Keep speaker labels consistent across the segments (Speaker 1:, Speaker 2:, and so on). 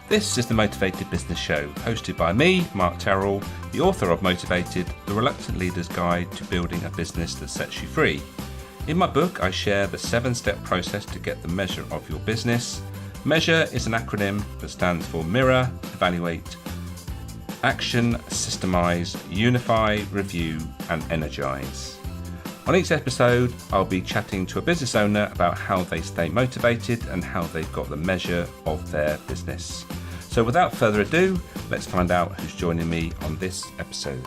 Speaker 1: This is the Motivated Business Show, hosted by me, Mark Terrell, the author of Motivated, the Reluctant Leader's Guide to Building a Business that Sets You Free. In my book, I share the 7-step process to get the measure of your business. M.E.A.S.U.R.E is an acronym that stands for Mirror, Evaluate, Action, Systemize, Unify, Review, and Energize. On each episode, I'll be chatting to a business owner about how they stay motivated and how they've got the measure of their business. So without further ado, let's find out who's joining me on this episode.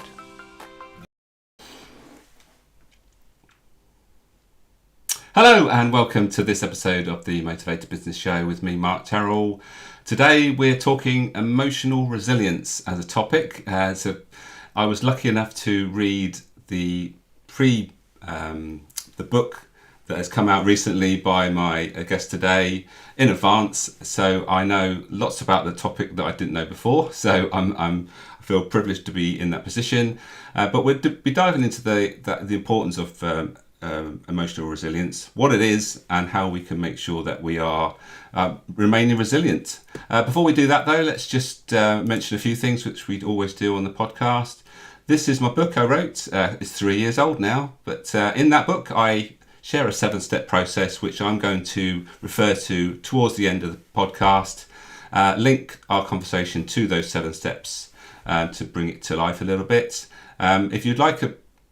Speaker 1: Hello and welcome to this episode of the Motivated Business Show with me, Mark Terrell. Today we're talking emotional resilience as a topic. So I was lucky enough to read the book that has come out recently by my guest today in advance, so I know lots about the topic that I didn't know before. So I feel privileged to be in that position. But we'll be diving into the importance of emotional resilience, what it is, and how we can make sure that we are remaining resilient. Before we do that, though, let's just mention a few things which we always do on the podcast. This is my book I wrote. It's 3 years old now, but in that book I share a 7-step process which I'm going to refer to towards the end of the podcast, link our conversation to those 7 steps to bring it to life a little bit. If you'd like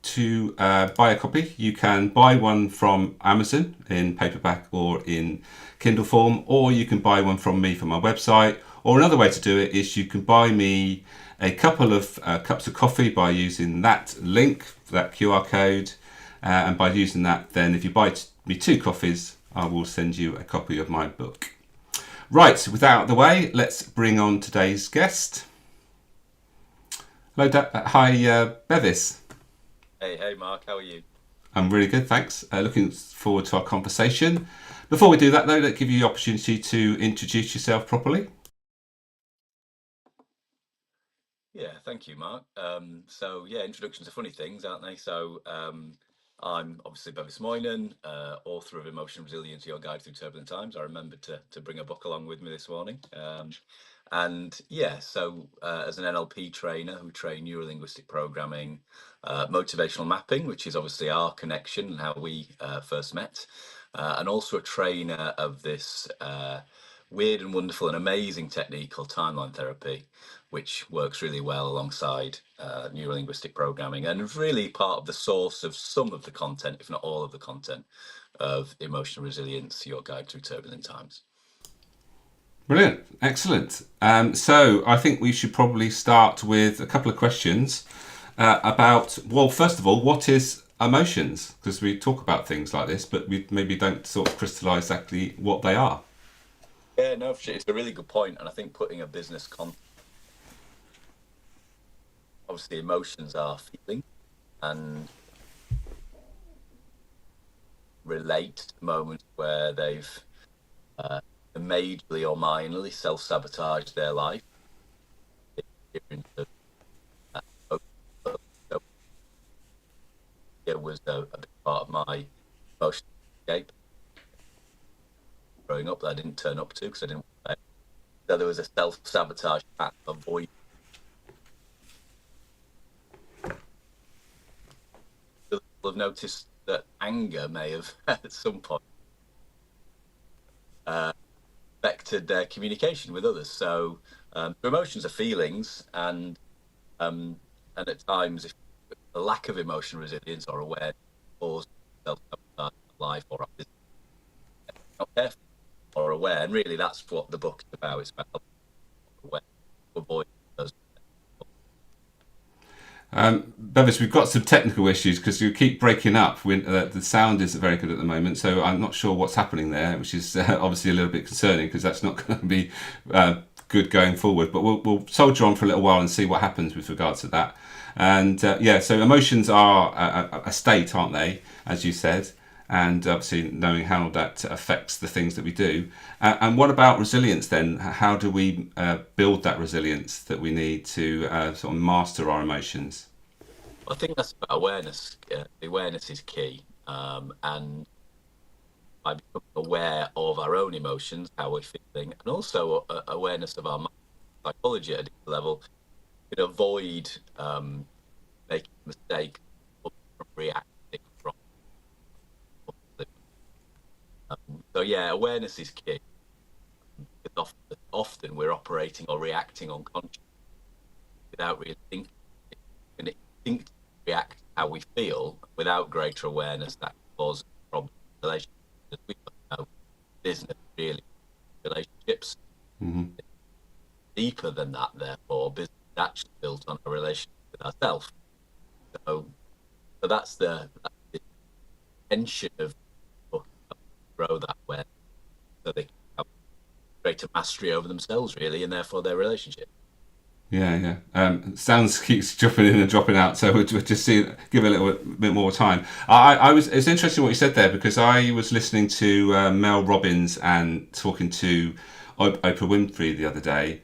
Speaker 1: to buy a copy, you can buy one from Amazon in paperback or in Kindle form, or you can buy one from me from my website. Or another way to do it is you can buy me a couple of cups of coffee by using that link, that QR code, and by using that, then if you buy me 2 coffees, I will send you a copy of my book. Right, with that out of the way, let's bring on today's guest. Hello, hi, Bevis.
Speaker 2: Hey, Mark, how are you?
Speaker 1: I'm really good, thanks. Looking forward to our conversation. Before we do that, though, let's give you the opportunity to introduce yourself properly.
Speaker 2: Yeah, thank you, Mark. Introductions are funny things, aren't they? I'm obviously Bevis Moynan, author of Emotional Resilience, Your Guide Through Turbulent Times. I remembered to bring a book along with me this morning. As an NLP trainer who train neuro-linguistic programming, motivational mapping, which is obviously our connection and how we first met, and also a trainer of this weird and wonderful and amazing technique called timeline therapy, which works really well alongside neuro-linguistic programming and is really part of the source of some of the content, if not all of the content, of Emotional Resilience, Your Guide Through Turbulent Times.
Speaker 1: Brilliant, excellent. So I think we should probably start with a couple of questions about, well, first of all, what is emotions? Because we talk about things like this, but we maybe don't sort of crystallise exactly what they are.
Speaker 2: Yeah, no, it's a really good point, and I think putting a business obviously emotions are feeling and relate to moments where they've majorly or minorly self-sabotaged their life. It was a big part of my emotional escape growing up that I didn't turn up to because I didn't. So there was a self-sabotage path of avoid. You'll have noticed that anger may have at some point affected their communication with others. So emotions are feelings, and at times, if a lack of emotional resilience or awareness causes self-sabotage in life or our business, not careful or aware, and really that's what the book is about. It's about to avoid those.
Speaker 1: Bevis, we've got some technical issues because you keep breaking up. The sound isn't very good at the moment, so I'm not sure what's happening there, which is obviously a little bit concerning because that's not going to be good going forward. But we'll soldier on for a little while and see what happens with regards to that. And so emotions are a state, aren't they, as you said? And obviously knowing how that affects the things that we do. And what about resilience then? How do we build that resilience that we need to sort of master our emotions?
Speaker 2: I think that's about awareness. Awareness is key. And by becoming aware of our own emotions, how we're feeling, and also awareness of our mind psychology at a deeper level, you can avoid making mistakes or from reacting from. So yeah, awareness is key. Because often we're operating or reacting unconsciously without really thinking. And instinctively react how we feel without greater awareness that causes problems in relationships. As we know, business really relationships
Speaker 1: Hmm.
Speaker 2: deeper than that. Therefore, business is actually built on a relationship with ourselves. So, that's the intention of the book, grow that way, so they can have greater mastery over themselves, really, and therefore their relationship.
Speaker 1: Yeah, yeah. Sounds keeps dropping in and dropping out, so we'll just see, give it a little bit more time. I was. It's interesting what you said there because I was listening to Mel Robbins and talking to Oprah Winfrey the other day,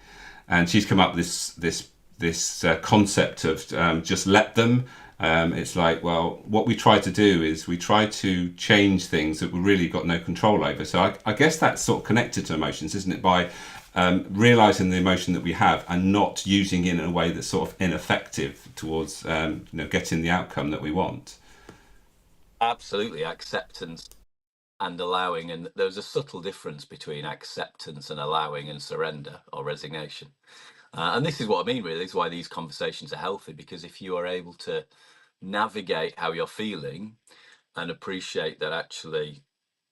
Speaker 1: and she's come up with this concept of just let them. It's like, well, what we try to do is we try to change things that we really got no control over. So I guess that's sort of connected to emotions, isn't it? By realizing the emotion that we have and not using it in a way that's sort of ineffective towards getting the outcome that we want.
Speaker 2: Absolutely, acceptance and allowing, and there's a subtle difference between acceptance and allowing and surrender or resignation. And this is what I mean, really. This is why these conversations are healthy, because if you are able to navigate how you're feeling and appreciate that actually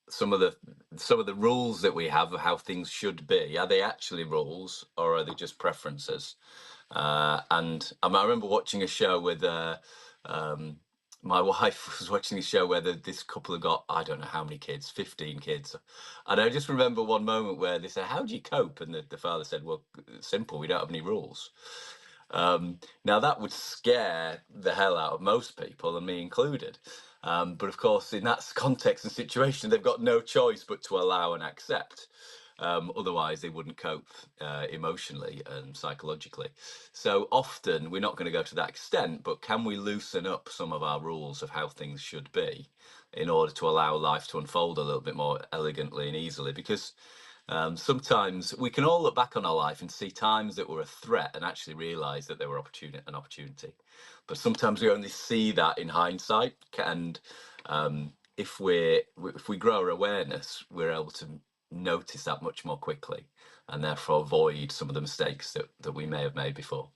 Speaker 2: some of the some of the rules that we have of how things should be, are they actually rules or are they just preferences? And I remember watching a show with um, my wife was watching a show where this couple have got, I don't know how many kids, 15 kids. And I just remember one moment where they said, "How do you cope?" And the father said, "Well, simple, we don't have any rules." Now that would scare the hell out of most people, and me included. But of course, in that context and situation, they've got no choice but to allow and accept. Otherwise, they wouldn't cope emotionally and psychologically. So often, we're not going to go to that extent, but can we loosen up some of our rules of how things should be in order to allow life to unfold a little bit more elegantly and easily? Because sometimes we can all look back on our life and see times that were a threat and actually realize that they were an opportunity. But sometimes we only see that in hindsight. And if we grow our awareness, we're able to notice that much more quickly and therefore avoid some of the mistakes that we may have made before.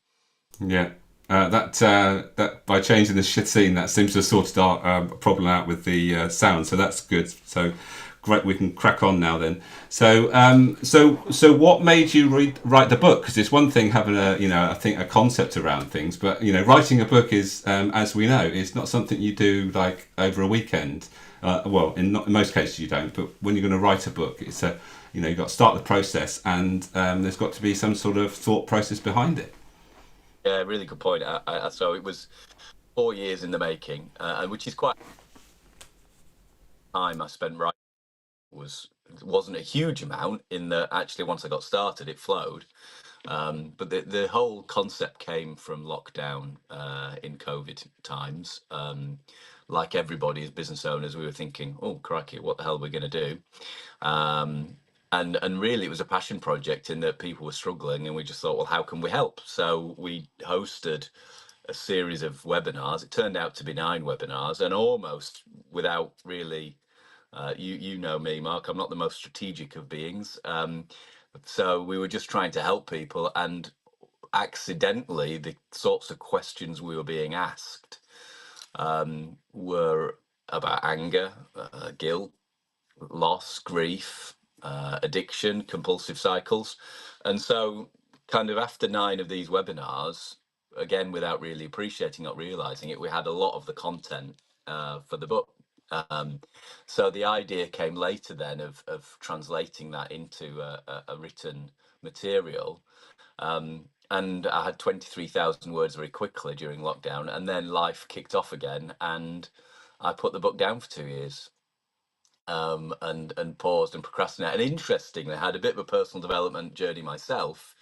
Speaker 1: Yeah. That by changing the shit scene, that seems to have sorted our problem out with the sound. So that's good. So great, we can crack on now then. So what made you write the book? Because it's one thing having I think a concept around things, but writing a book is, as we know, it's not something you do like over a weekend. Well, in most cases you don't. But when you're going to write a book, it's you've got to start the process, and there's got to be some sort of thought process behind it.
Speaker 2: Yeah, really good point. So it was 4 years in the making, and which is quite time I spent writing. Wasn't a huge amount in that actually once I got started it flowed. But the whole concept came from lockdown in COVID times. Like everybody as business owners, we were thinking, oh crikey, what the hell are we going to do? And really it was a passion project in that people were struggling and we just thought, well, how can we help? So we hosted a series of webinars. It turned out to be 9 webinars, and almost without really you know me, Mark. I'm not the most strategic of beings. So we were just trying to help people, and accidentally, the sorts of questions we were being asked were about anger, guilt, loss, grief, addiction, compulsive cycles. And so, kind of after 9 of these webinars, again, without really appreciating or realizing it, we had a lot of the content for the book. Um, so the idea came later then of translating that into a written material. And I had 23,000 words very quickly during lockdown, and then life kicked off again, and I put the book down for 2 years, and paused and procrastinated. And interestingly, I had a bit of a personal development journey myself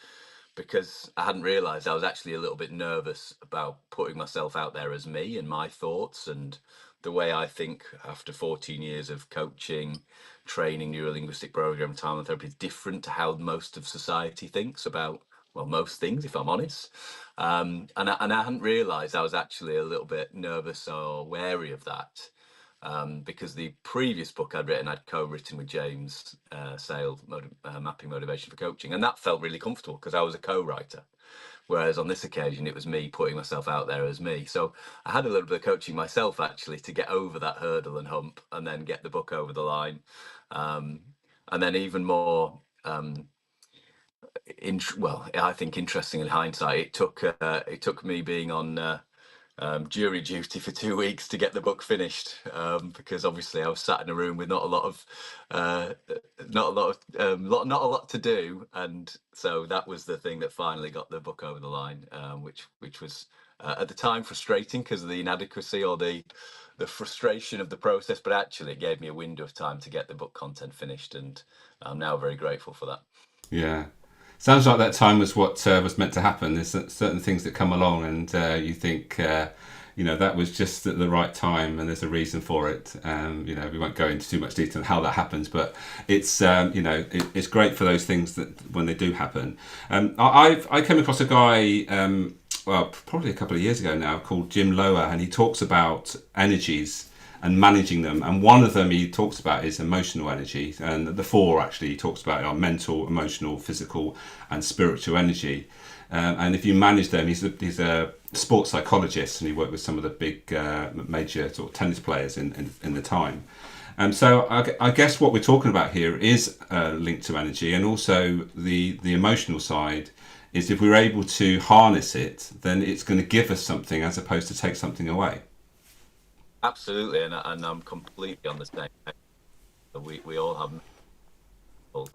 Speaker 2: because I hadn't realised I was actually a little bit nervous about putting myself out there as me and my thoughts and the way I think after 14 years of coaching, training, neurolinguistic program, time and therapy is different to how most of society thinks about well, most things, if I'm honest. And I hadn't realised I was actually a little bit nervous or wary of that. Because the previous book I'd written, I'd co-written with James Sale, Mapping Motivation for Coaching, and that felt really comfortable because I was a co-writer. Whereas on this occasion, it was me putting myself out there as me. So I had a little bit of coaching myself actually to get over that hurdle and hump, and then get the book over the line. Um, and then even more, well, I think interesting in hindsight, it took me being on jury duty for 2 weeks to get the book finished, because obviously I was sat in a room with not a lot of not a lot to do, and so that was the thing that finally got the book over the line, which was at the time frustrating because of the inadequacy or the frustration of the process, but actually it gave me a window of time to get the book content finished, and I'm now very grateful for that.
Speaker 1: Yeah. Sounds like that time was what was meant to happen. There's certain things that come along, and you think, that was just at the right time, and there's a reason for it. We won't go into too much detail on how that happens, but it's, it's great for those things that when they do happen. I came across a guy, well, probably a couple of years ago now, called Jim Lower, and he talks about energies and managing them. And one of them he talks about is emotional energy. And the four actually he talks about are mental, emotional, physical, and spiritual energy. And if you manage them, he's a sports psychologist, and he worked with some of the big major sort of tennis players in the time. So I guess what we're talking about here is linked to energy, and also the emotional side is if we're able to harness it, then it's going to give us something as opposed to take something away.
Speaker 2: Absolutely, and I'm completely on the same page. We all have mental,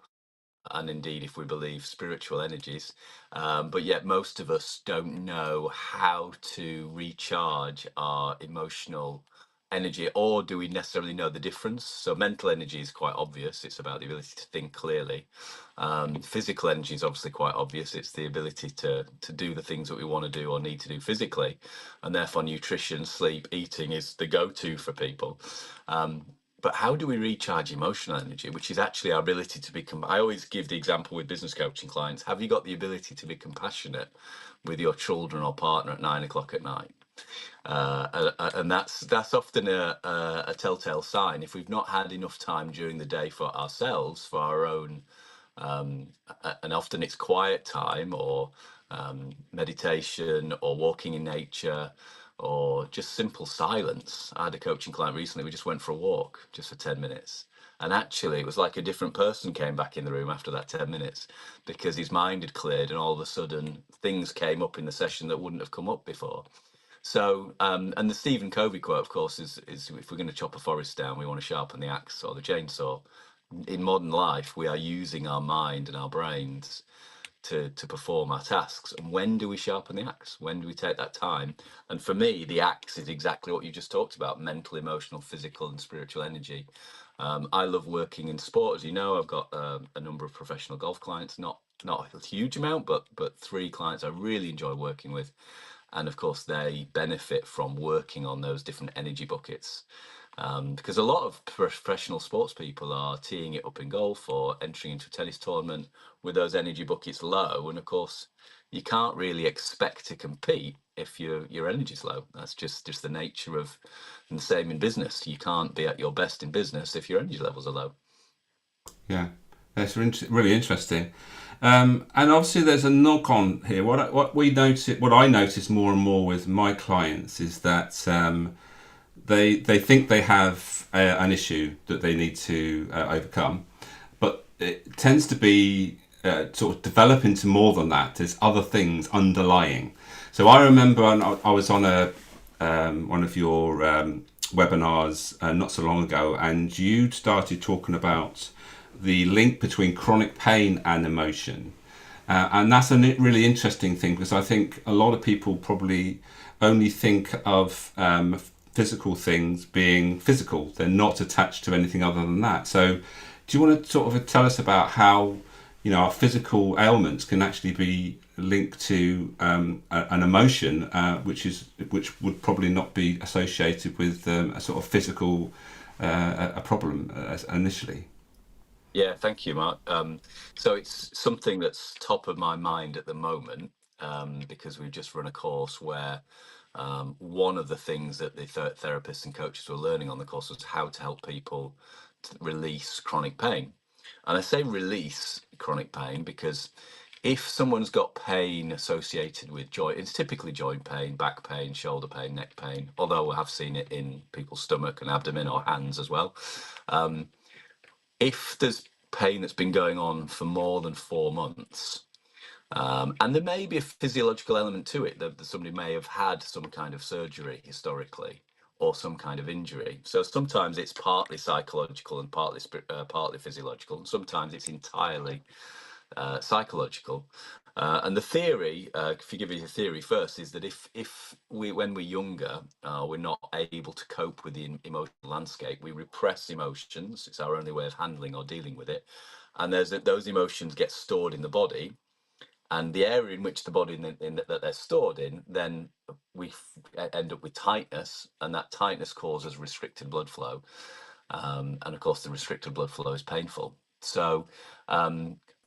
Speaker 2: and indeed, if we believe, spiritual energies, but yet most of us don't know how to recharge our emotional energy, or do we necessarily know the difference? So mental energy is quite obvious. It's about the ability to think clearly. Physical energy is obviously quite obvious. It's the ability to do the things that we want to do or need to do physically, and therefore nutrition, sleep, eating is the go-to for people. Um, but how do we recharge emotional energy, which is actually our ability to be? I always give the example with business coaching clients. Have you got the ability to be compassionate with your children or partner at 9 o'clock at night? And that's often a telltale sign. If we've not had enough time during the day for ourselves, for our own, and often it's quiet time or meditation or walking in nature or just simple silence. I had a coaching client recently. We just went for a walk just for 10 minutes. And actually, it was like a different person came back in the room after that 10 minutes because his mind had cleared, and all of a sudden things came up in the session that wouldn't have come up before. So, and the Stephen Covey quote, of course, is if we're going to chop a forest down, we want to sharpen the axe or the chainsaw. In modern life, we are using our mind and our brains to perform our tasks. And when do we sharpen the axe? When do we take that time? And for me, the axe is exactly what you just talked about: mental, emotional, physical, and spiritual energy. I love working in sport, as you know. I've got a number of professional golf clients, not a huge amount, but three clients I really enjoy working with, and of course they benefit from working on those different energy buckets, because a lot of professional sports people are teeing it up in golf or entering into a tennis tournament with those energy buckets low, and of course you can't really expect to compete if your energy's low. That's just the nature of, and the same in business. You can't be at your best in business if your energy levels are low.
Speaker 1: Yeah, that's really interesting. And obviously, there's a knock on here. What I notice more and more with my clients is that they think they have an issue that they need to overcome, but it tends to be sort of develop into more than that. There's other things underlying. So I remember I was on a one of your webinars not so long ago, and you started talking about the link between chronic pain and emotion. And that's a really interesting thing, because I think a lot of people probably only think of physical things being physical. They're not attached to anything other than that. So do you want to sort of tell us about how our physical ailments can actually be linked to an emotion, which would probably not be associated with a sort of physical a problem initially?
Speaker 2: Yeah, thank you, Mark. So it's something that's top of my mind at the moment, because we've just run a course where one of the things that the therapists and coaches were learning on the course was how to help people to release chronic pain. And I say release chronic pain because if someone's got pain associated with joint, it's typically joint pain, back pain, shoulder pain, neck pain, although I have seen it in people's stomach and abdomen or hands as well. If there's pain that's been going on for more than 4 months, and there may be a physiological element to it, that somebody may have had some kind of surgery historically or some kind of injury. So sometimes it's partly psychological and partly physiological, and sometimes it's entirely psychological. And the theory, if you give you the theory first, is that if we, when we're younger, we're not able to cope with the emotional landscape, we repress emotions. It's our only way of handling or dealing with it. And those emotions get stored in the body, and the area in which the body that they're stored in, then we end up with tightness, and that tightness causes restricted blood flow. And of course, the restricted blood flow is painful. So,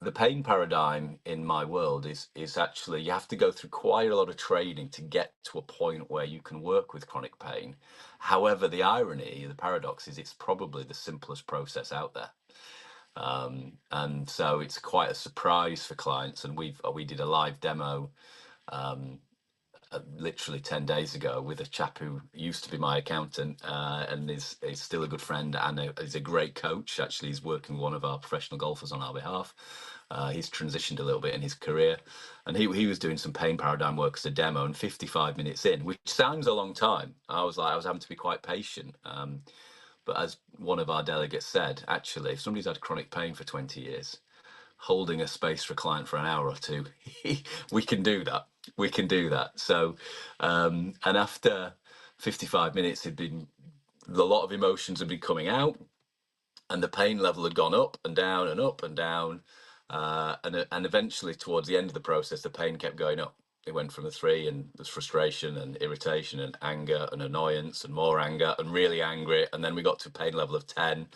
Speaker 2: the pain paradigm in my world is actually you have to go through quite a lot of training to get to a point where you can work with chronic pain. However, the irony, the paradox is it's probably the simplest process out there. And so it's quite a surprise for clients. And we did a live demo literally 10 days ago with a chap who used to be my accountant, and is still a good friend, and is a great coach. Actually, he's working with one of our professional golfers on our behalf. He's transitioned a little bit in his career, and he was doing some pain paradigm work as a demo, and 55 minutes in, which sounds a long time, I was having to be quite patient. But as one of our delegates said, actually, if somebody's had chronic pain for 20 years, holding a space for a client for an hour or two, we can do that. We can do that. So, and after 55 minutes, had been a lot of emotions had been coming out, and the pain level had gone up and down and up and down, and eventually towards the end of the process, the pain kept going up. It went from a 3, and there's frustration and irritation and anger and annoyance and more anger and really angry, and then we got to a pain level of 10.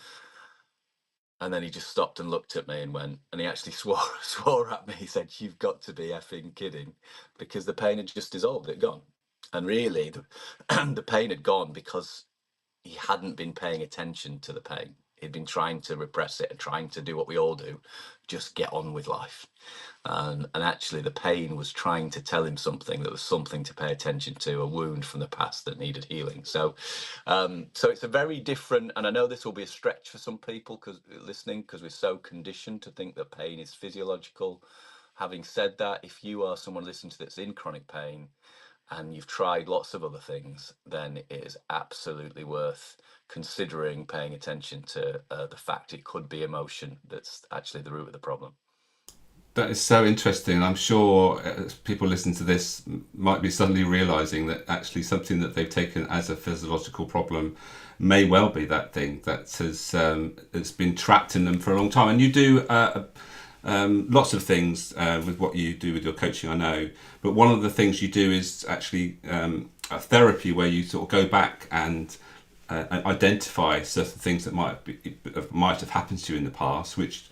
Speaker 2: And then he just stopped and looked at me and went, and he actually swore at me. He said, "You've got to be effing kidding," because the pain had just dissolved, it had gone. And really, the pain had gone because he hadn't been paying attention to the pain. He'd been trying to repress it and trying to do what we all do, just get on with life. And actually, the pain was trying to tell him something, that was something to pay attention to, a wound from the past that needed healing. So it's a very different, and I know this will be a stretch for some people because listening, because we're so conditioned to think that pain is physiological. Having said that, if you are someone listening to that's in chronic pain and you've tried lots of other things, then it is absolutely worth considering paying attention to the fact it could be emotion that's actually the root of the problem.
Speaker 1: That is so interesting. I'm sure people listening to this might be suddenly realizing that actually something that they've taken as a physiological problem may well be that thing that has been trapped in them for a long time. And you do lots of things with what you do with your coaching, I know. But one of the things you do is actually a therapy where you sort of go back and identify certain things that might have happened to you in the past, which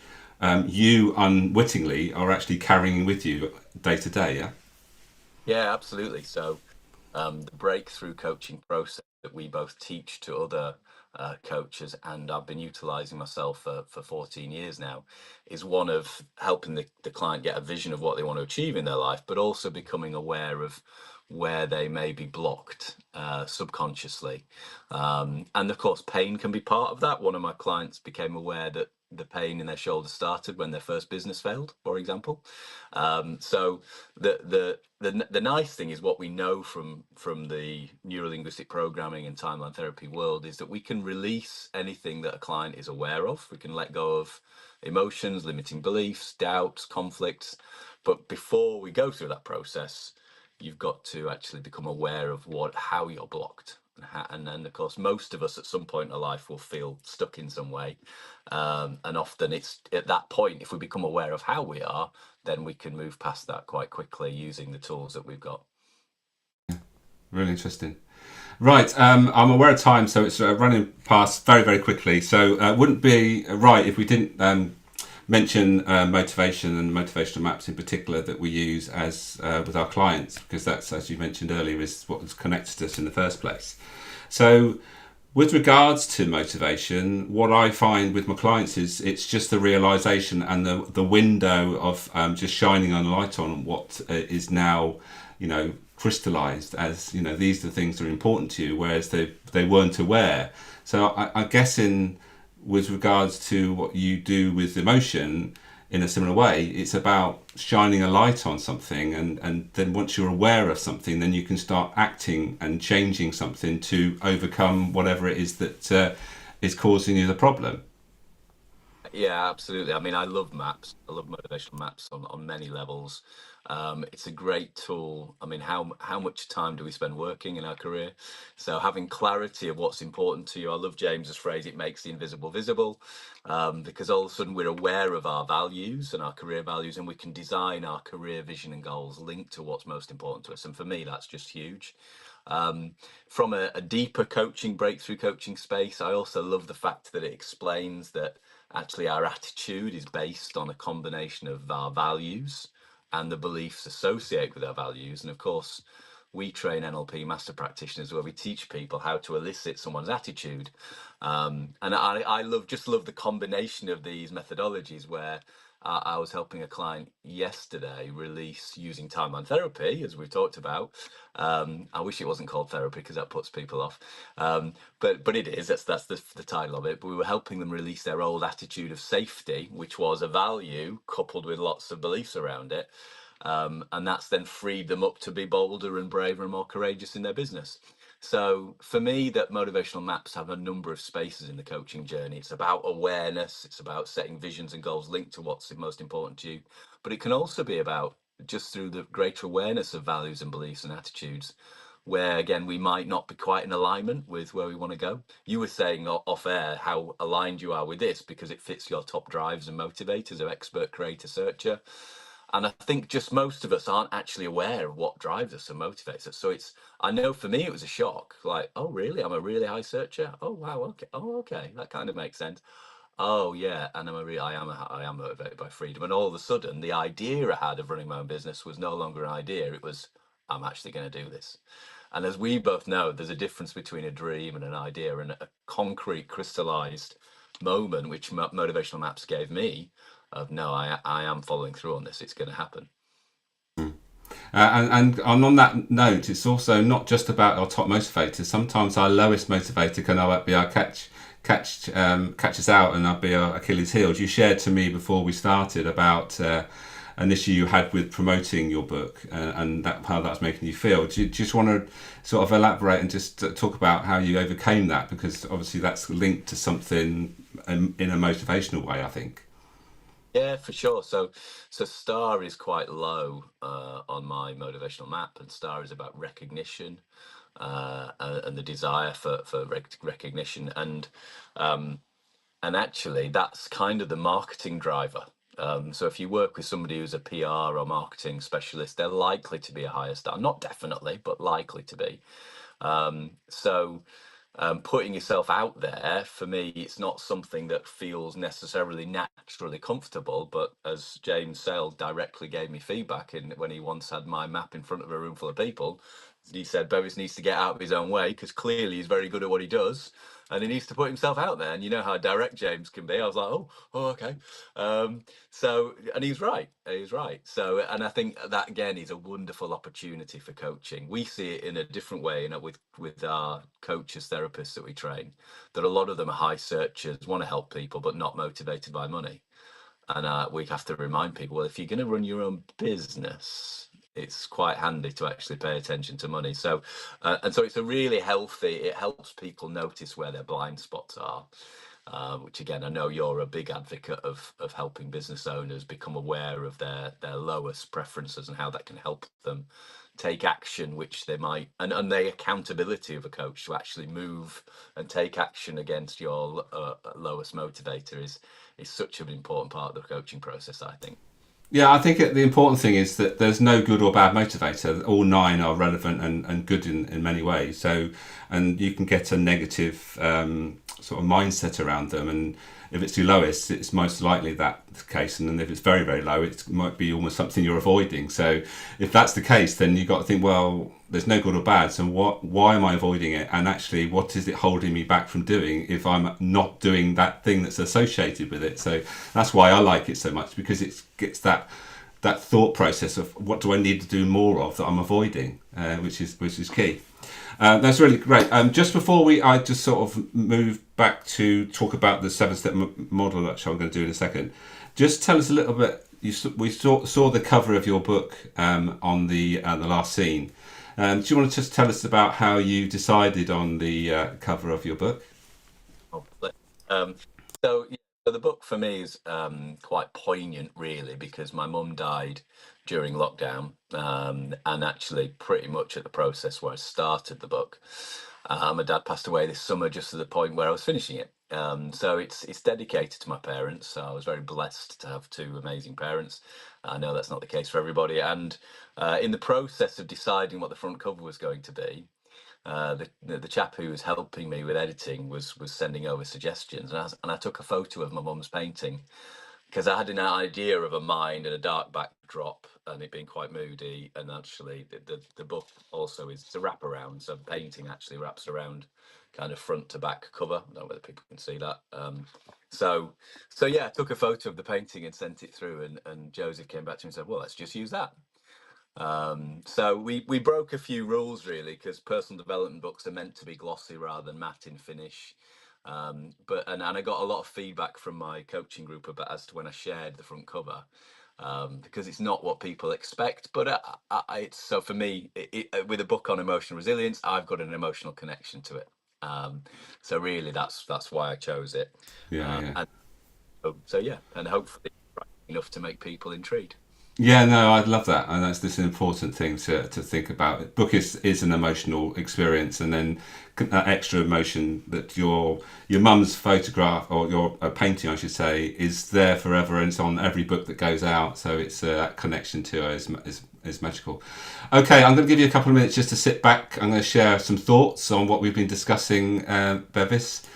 Speaker 1: you unwittingly are actually carrying with you day to day. Yeah.
Speaker 2: Yeah, absolutely. So the breakthrough coaching process that we both teach to other coaches, and I've been utilizing myself for 14 years now, is one of helping the client get a vision of what they want to achieve in their life, but also becoming aware of where they may be blocked subconsciously. And of course, pain can be part of that. One of my clients became aware that the pain in their shoulder started when their first business failed, for example. So the nice thing is what we know from the neurolinguistic programming and timeline therapy world is that we can release anything that a client is aware of. We can let go of emotions, limiting beliefs, doubts, conflicts. But before we go through that process, you've got to actually become aware of how you're blocked. And then, of course, most of us at some point in our life will feel stuck in some way. And often it's at that point, if we become aware of how we are, then we can move past that quite quickly using the tools that we've got.
Speaker 1: Really interesting. Right, I'm aware of time, so it's running past very, very quickly. So wouldn't be right if we didn't mention motivation and motivational maps in particular that we use as with our clients, because that's, as you mentioned earlier, is what has connected us in the first place. So with regards to motivation, what I find with my clients is it's just the realization and the window of just shining a light on what is now, crystallized as, these are the things that are important to you, whereas they weren't aware. So I guess in with regards to what you do with emotion, in a similar way, it's about shining a light on something, and then once you're aware of something, then you can start acting and changing something to overcome whatever it is that is causing you the problem.
Speaker 2: Yeah, absolutely. I mean, I love maps. I love motivational maps on many levels. It's a great tool. I mean, how much time do we spend working in our career? So having clarity of what's important to you. I love James's phrase, it makes the invisible visible, because all of a sudden we're aware of our values and our career values, and we can design our career vision and goals linked to what's most important to us. And for me, that's just huge. From a deeper coaching, breakthrough coaching space, I also love the fact that it explains that actually our attitude is based on a combination of our values and the beliefs associated with our values. And of course, we train NLP master practitioners where we teach people how to elicit someone's attitude. And I love the combination of these methodologies where I was helping a client yesterday release using timeline therapy, as we've talked about. I wish it wasn't called therapy because that puts people off. But it is. That's the title of it. But we were helping them release their old attitude of safety, which was a value coupled with lots of beliefs around it. And that's then freed them up to be bolder and braver and more courageous in their business. So for me, that motivational maps have a number of spaces in the coaching journey. It's about awareness, it's about setting visions and goals linked to what's most important to you, but it can also be about just through the greater awareness of values and beliefs and attitudes, where again we might not be quite in alignment with where we want to go. You were saying off air how aligned you are with this because it fits your top drives and motivators of expert, creator, searcher. And I think just most of us aren't actually aware of what drives us and motivates us. So I know for me, it was a shock. Like, oh, really? I'm a really high searcher. Oh, wow. Okay. Oh, okay. That kind of makes sense. Oh, yeah. And I am motivated by freedom. And all of a sudden, the idea I had of running my own business was no longer an idea. It was, I'm actually going to do this. And as we both know, there's a difference between a dream and an idea, and a concrete, crystallized moment, which motivational maps gave me of no, I am following through on this. It's going to happen.
Speaker 1: And on that note, it's also not just about our top motivators. Sometimes our lowest motivator can be our catch us out, and I'll be our Achilles heel. You shared to me before we started about an issue you had with promoting your book, and that how that's making you feel. Do you just want to sort of elaborate and just talk about how you overcame that? Because obviously that's linked to something in a motivational way, I think.
Speaker 2: Yeah, for sure. So star is quite low on my motivational map, and star is about recognition and the desire for recognition, um, and actually that's kind of the marketing driver. So if you work with somebody who's a PR or marketing specialist, they're likely to be a higher star, not definitely, but likely to be. So putting yourself out there, for me, it's not something that feels necessarily naturally comfortable. But as James Sale directly gave me feedback in when he once had my map in front of a room full of people, he said Bevis needs to get out of his own way because clearly he's very good at what he does, and he needs to put himself out there. And you know how direct James can be. I was like, oh, okay. And he's right. He's right. So, and I think that again is a wonderful opportunity for coaching. We see it in a different way, with our coaches, therapists that we train, that a lot of them are high searchers, want to help people, but not motivated by money. And we have to remind people, well, if you're going to run your own business, it's quite handy to actually pay attention to money. And so it's a really healthy, it helps people notice where their blind spots are. Which again, I know you're a big advocate of helping business owners become aware of their lowest preferences and how that can help them take action, which they might, and the accountability of a coach to actually move and take action against your lowest motivator is such an important part of the coaching process, I think.
Speaker 1: Yeah, I think the important thing is that there's no good or bad motivator. All nine are relevant and good in many ways. So, and you can get a negative sort of mindset around them. And if it's your lowest, it's most likely that the case. And then if it's very, very low, it might be almost something you're avoiding. So if that's the case, then you've got to think, well, there's no good or bad. So why am I avoiding it? And actually, what is it holding me back from doing if I'm not doing that thing that's associated with it? So that's why I like it so much, because it gets that thought process of what do I need to do more of that I'm avoiding, which is key. That's really great. Just before I just sort of move back to talk about the 7-step model, which I'm going to do in a second. Just tell us a little bit. We saw the cover of your book on the last scene. Do you want to just tell us about how you decided on the cover of your book?
Speaker 2: Um, so, yeah, so the book for me is quite poignant, really, because my mum died during lockdown, and actually pretty much at the process where I started the book. My dad passed away this summer, just at the point where I was finishing it. So it's dedicated to my parents. So I was very blessed to have two amazing parents. I know that's not the case for everybody. And in the process of deciding what the front cover was going to be, the chap who was helping me with editing was sending over suggestions, and I took a photo of my mum's painting, because I had an idea of a mind and a dark backdrop and it being quite moody. And actually, the book also is a wraparound, so the painting actually wraps around kind of front to back cover. I don't know whether people can see that. So yeah, I took a photo of the painting and sent it through, and Joseph came back to me and said, "Well, let's just use that." So we broke a few rules, really, because personal development books are meant to be glossy rather than matte in finish. But I got a lot of feedback from my coaching group about as to when I shared the front cover, because it's not what people expect. But so for me, with a book on emotional resilience, I've got an emotional connection to it. So really, that's why I chose it.
Speaker 1: Yeah, yeah.
Speaker 2: And so yeah, and hopefully enough to make people intrigued.
Speaker 1: Yeah, no, I love that, and that's this important thing to think about. Book is an emotional experience, and then that extra emotion that your mum's photograph or your painting, I should say, is there forever, and it's on every book that goes out. So it's that connection to her is magical. Okay, I'm going to give you a couple of minutes just to sit back. I'm going to share some thoughts on what we've been discussing, Bevis.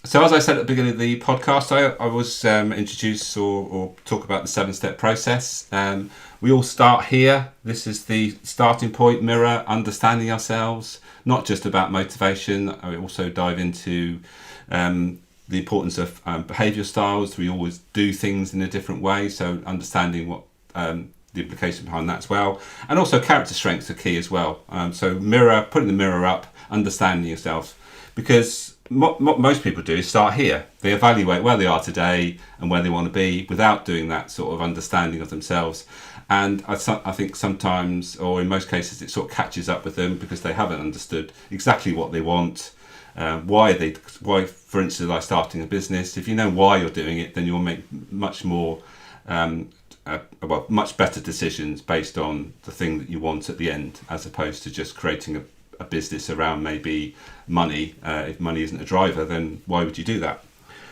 Speaker 1: So as I said at the beginning of the podcast, I was introduce or talk about the 7-step process. We all start here. This is the starting point, mirror, understanding ourselves, not just about motivation. I also dive into the importance of behaviour styles. We always do things in a different way, so understanding what the implication behind that as well. And also character strengths are key as well. So mirror, putting the mirror up, understanding yourself, because what most people do is start here. They evaluate where they are today and where they want to be without doing that sort of understanding of themselves. And I think sometimes, or in most cases, it sort of catches up with them because they haven't understood exactly what they want, why, for instance, like starting a business. If you know why you're doing it, then you'll make much more, much better decisions based on the thing that you want at the end, as opposed to just creating a business around maybe money. If money isn't a driver, then why would you do that?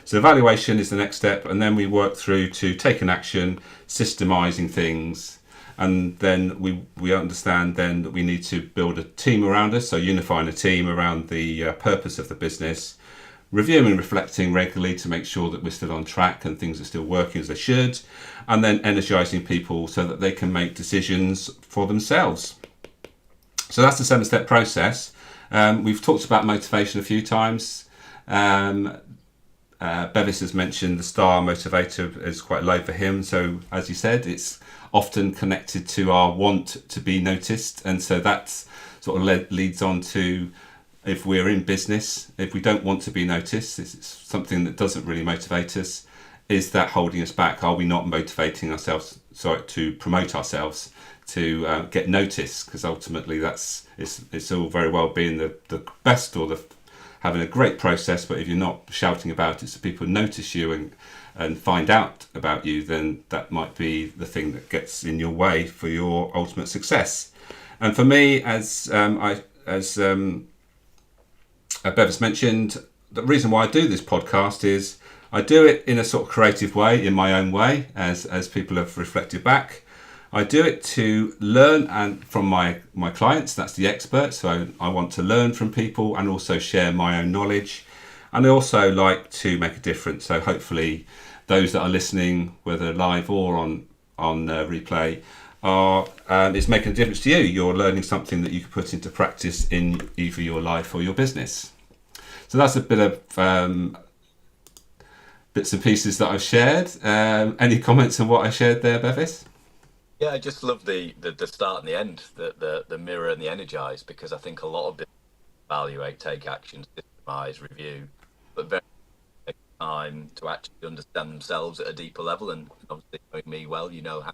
Speaker 1: So evaluation is the next step, and then we work through to take an action, systemizing things, and then we understand then that we need to build a team around us, so unifying a team around the purpose of the business, reviewing and reflecting regularly to make sure that we're still on track and things are still working as they should, and then energizing people so that they can make decisions for themselves. So that's the 7-step process. We've talked about motivation a few times. Bevis has mentioned the STAR motivator is quite low for him. So as you said, it's often connected to our want to be noticed. And so that sort of leads on to, if we're in business, if we don't want to be noticed, it's something that doesn't really motivate us. Is that holding us back? Are we not motivating ourselves to promote ourselves, to get noticed? Because ultimately it's all very well being the best or having a great process, but if you're not shouting about it so people notice you and find out about you, then that might be the thing that gets in your way for your ultimate success. And for me, as Bevis mentioned, the reason why I do this podcast is I do it in a sort of creative way, in my own way, as people have reflected back. I do it to learn and from my clients, that's the experts. So I want to learn from people and also share my own knowledge. And I also like to make a difference. So hopefully those that are listening, whether live or on replay, are is making a difference to you. You're learning something that you can put into practice in either your life or your business. So that's a bit of bits and pieces that I've shared. Any comments on what I shared there, Bevis?
Speaker 2: Yeah, I just love the start and the end, the mirror and the energize, because I think a lot of businesses evaluate, take action, systemize, review, but very take time to actually understand themselves at a deeper level. And obviously, knowing me well, you know how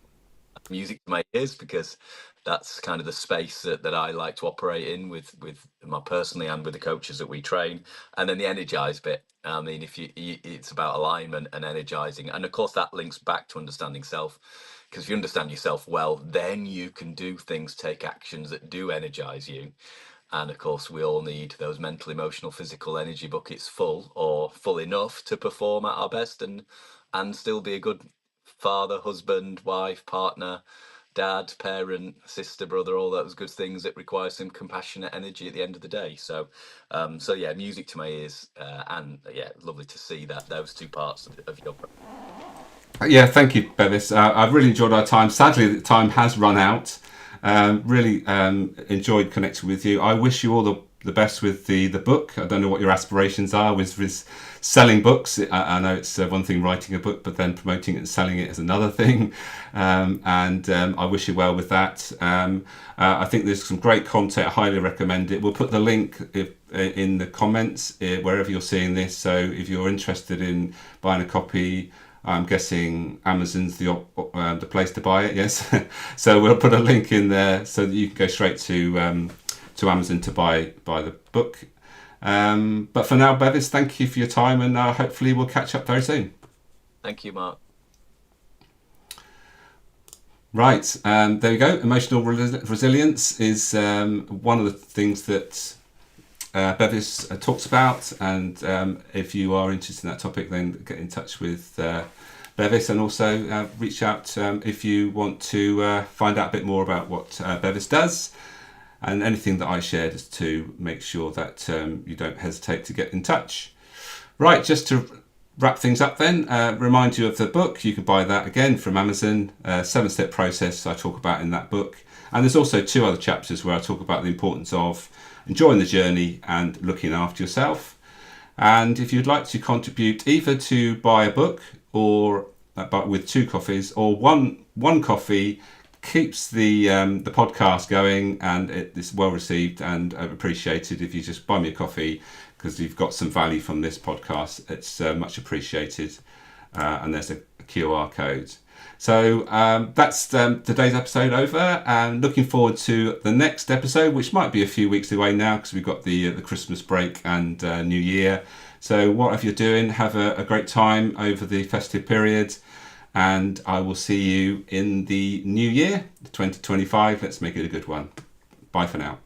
Speaker 2: music to my ears, because that's kind of the space that I like to operate in with my personally and with the coaches that we train. And then the energize bit. I mean, if it's about alignment and energizing, and of course that links back to understanding self. Because if you understand yourself well, then you can do things, take actions that do energize you. And of course, we all need those mental, emotional, physical energy buckets full or full enough to perform at our best and still be a good father, husband, wife, partner, dad, parent, sister, brother, all those good things that require some compassionate energy at the end of the day. So yeah, music to my ears, and yeah, lovely to see that those two parts of your.
Speaker 1: Yeah, thank you, Bevis. I've really enjoyed our time. Sadly, the time has run out. Really enjoyed connecting with you. I wish you all the best with the book. I don't know what your aspirations are with selling books. I know it's one thing writing a book, but then promoting it and selling it is another thing. And I wish you well with that. I think there's some great content. I highly recommend it. We'll put the link in the comments wherever you're seeing this. So if you're interested in buying a copy, I'm guessing Amazon's the place to buy it. Yes, so we'll put a link in there so that you can go straight to Amazon to buy the book. But for now, Bevis, thank you for your time, and hopefully we'll catch up very soon.
Speaker 2: Thank you, Mark.
Speaker 1: Right, there we go. Emotional resilience is one of the things that Bevis talks about, and if you are interested in that topic, then get in touch with Bevis, and also reach out if you want to find out a bit more about what Bevis does and anything that I shared, is to make sure that you don't hesitate to get in touch. Right, just to wrap things up then, remind you of the book. You can buy that again from Amazon, 7-step process I talk about in that book, and there's also 2 other chapters where I talk about the importance of enjoying the journey and looking after yourself. And if you'd like to contribute either to buy a book or but with 2 coffees, or one coffee keeps the podcast going, and it's well received and appreciated. If you just buy me a coffee because you've got some value from this podcast, it's much appreciated. And there's a QR code. So that's today's episode over, and looking forward to the next episode, which might be a few weeks away now because we've got the Christmas break and New Year. So whatever you're doing, have a great time over the festive period, and I will see you in the new year, 2025. Let's make it a good one. Bye for now.